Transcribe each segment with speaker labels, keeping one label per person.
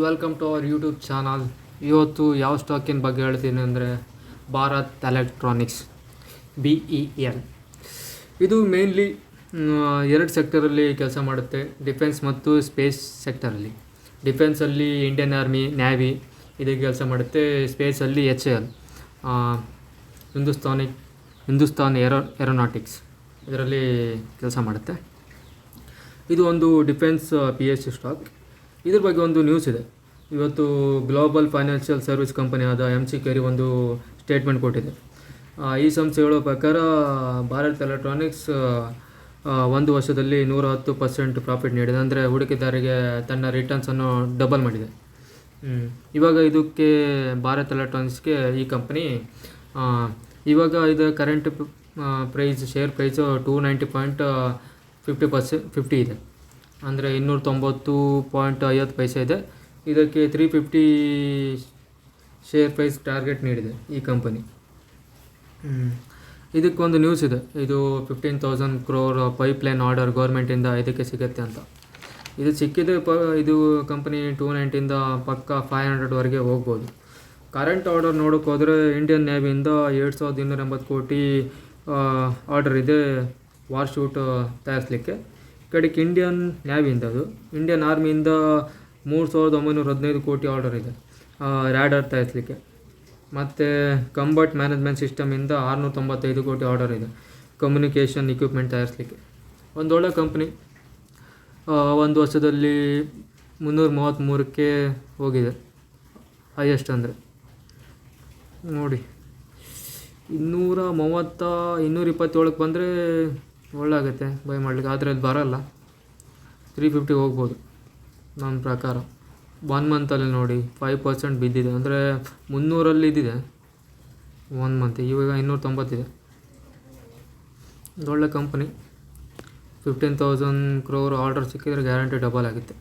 Speaker 1: Welcome to our YouTube channel. ಇವತ್ತು ಯಾವ ಸ್ಟಾಕಿನ ಬಗ್ಗೆ ಹೇಳ್ತೀನಿ ಅಂದರೆ ಭಾರತ್ ಎಲೆಕ್ಟ್ರಾನಿಕ್ಸ್ BEL. ಇದು ಮೇನ್ಲಿ ಎರಡು ಸೆಕ್ಟರಲ್ಲಿ ಕೆಲಸ ಮಾಡುತ್ತೆ, ಡಿಫೆನ್ಸ್ ಮತ್ತು ಸ್ಪೇಸ್ ಸೆಕ್ಟರಲ್ಲಿ. ಡಿಫೆನ್ಸಲ್ಲಿ ಇಂಡಿಯನ್ ಆರ್ಮಿ, ನ್ಯಾವಿ ಇದಕ್ಕೆ ಕೆಲಸ ಮಾಡುತ್ತೆ. ಸ್ಪೇಸಲ್ಲಿ HAL, ಹಿಂದೂಸ್ತಾನ್ ಏರೋನಾಟಿಕ್ಸ್ ಇದರಲ್ಲಿ ಕೆಲಸ ಮಾಡುತ್ತೆ. ಇದು ಒಂದು ಡಿಫೆನ್ಸ್ PSU ಸ್ಟಾಕ್. ಇದ್ರ ಬಗ್ಗೆ ಒಂದು ನ್ಯೂಸ್ ಇದೆ. ಇವತ್ತು ಗ್ಲೋಬಲ್ ಫೈನಾನ್ಷಿಯಲ್ ಸರ್ವಿಸ್ ಕಂಪನಿ ಆದ MCKR ಒಂದು ಸ್ಟೇಟ್ಮೆಂಟ್ ಕೊಟ್ಟಿದೆ. ಈ ಸಂಸ್ಥೆ ಹೇಳೋ ಪ್ರಕಾರ ಭಾರತ್ ಎಲೆಕ್ಟ್ರಾನಿಕ್ಸ್ ಒಂದು ವರ್ಷದಲ್ಲಿ 110% ಪ್ರಾಫಿಟ್ ನೀಡಿದೆ. ಅಂದರೆ ಹೂಡಿಕೆದಾರರಿಗೆ ತನ್ನ ರಿಟರ್ನ್ಸನ್ನು ಡಬಲ್ ಮಾಡಿದೆ. ಇವಾಗ ಇದಕ್ಕೆ ಭಾರತ್ ಎಲೆಕ್ಟ್ರಾನಿಕ್ಸ್ಗೆ ಈ ಕಂಪನಿ ಇವಾಗ ಇದು ಕರೆಂಟ್ ಪ್ರೈಸ್, ಶೇರ್ ಪ್ರೈಸು 290.50 ಇದೆ. ಅಂದರೆ 290.50 ಇದೆ. ಇದಕ್ಕೆ 350 ಶೇರ್ ಪ್ರೈಸ್ ಟಾರ್ಗೆಟ್ ನೀಡಿದೆ ಈ ಕಂಪನಿ. ಇದಕ್ಕೊಂದು ನ್ಯೂಸ್ ಇದೆ. ಇದು 15,000 crore ಪೈಪ್ಲೈನ್ ಆರ್ಡರ್ ಗೌರ್ಮೆಂಟಿಂದ ಇದಕ್ಕೆ ಸಿಗುತ್ತೆ ಅಂತ. ಇದು ಸಿಕ್ಕಿದೆ. ಇದು ಕಂಪನಿ 290ಇಂದ ಪಕ್ಕ 500ವರೆಗೆ ಹೋಗ್ಬೋದು. ಕರೆಂಟ್ ಆರ್ಡರ್ ನೋಡೋಕೆ ಹೋದರೆ ಇಂಡಿಯನ್ ನೇವಿಯಿಂದ 7,280 ಕೋಟಿ ಆರ್ಡರ್ ಇದೆ ವಾರ್ ಶೂಟ್ ತಯಾರಿಸಲಿಕ್ಕೆ. ಕಡೆಗೆ ಇಂಡಿಯನ್ ನ್ಯಾವಿಯಿಂದ, ಅದು ಇಂಡಿಯನ್ ಆರ್ಮಿಯಿಂದ 3,915 ಕೋಟಿ ಆರ್ಡರ್ ಇದೆ ರ್ಯಾಡರ್ ತಯಾರಿಸಲಿಕ್ಕೆ. ಮತ್ತು ಕಂಬಟ್ ಮ್ಯಾನೇಜ್ಮೆಂಟ್ ಸಿಸ್ಟಮಿಂದ 695 ಕೋಟಿ ಆರ್ಡರ್ ಇದೆ ಕಮ್ಯುನಿಕೇಷನ್ ಇಕ್ವಿಪ್ಮೆಂಟ್ ತಯಾರಿಸಲಿಕ್ಕೆ. ಒಂದೊಳ್ಳೆ ಕಂಪ್ನಿ. ಒಂದು ವರ್ಷದಲ್ಲಿ 333ಕ್ಕೆ ಹೋಗಿದೆ, ಹೈಯೆಸ್ಟ್ ಅಂದರೆ ನೋಡಿ. 227ಕ್ಕೆ ಬಂದರೆ ಒಳ್ಳೆ ಆಗುತ್ತೆ ಬೈ ಮಾಡಲಿಕ್ಕೆ. ಆದರೆ ಅದು ಬರೋಲ್ಲ. 350 ಹೋಗ್ಬೋದು ನನ್ನ ಪ್ರಕಾರ. 1 ಮಂತಲ್ಲಿ ನೋಡಿ 5% ಬಿದ್ದಿದೆ. ಅಂದರೆ 300 ಇದ್ದಿದೆ 1 ಮಂತ್, ಇವಾಗ 290 ಇದೆ. ಒಳ್ಳೆ ಕಂಪನಿ. 15,000 crore ಆರ್ಡರ್ ಸಿಕ್ಕಿದ್ರೆ ಗ್ಯಾರಂಟಿ ಡಬಲ್ ಆಗುತ್ತೆ.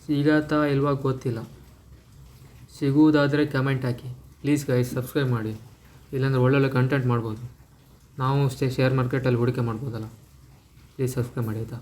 Speaker 1: ಸಿಗತ್ತಾ ಇಲ್ವಾ ಗೊತ್ತಿಲ್ಲ. ಸಿಗುವುದಾದರೆ ಕಮೆಂಟ್ ಹಾಕಿ ಪ್ಲೀಸ್ ಗೈಸ್. ಸಬ್ಸ್ಕ್ರೈಬ್ ಮಾಡಿ, ಇಲ್ಲಾಂದರೆ ಒಳ್ಳೊಳ್ಳೆ ಕಂಟೆಂಟ್ ಮಾಡ್ಬೋದು. ನಾವು ಶೇರ್ ಮಾರ್ಕೆಟಲ್ಲಿ ಹೂಡಿಕೆ ಮಾಡ್ಬೋದಲ್ಲ. ಪ್ಲೀಸ್ ಸಬ್ಸ್ಕ್ರೈಬ್ ಮಾಡಿ ಆಯಿತಾ.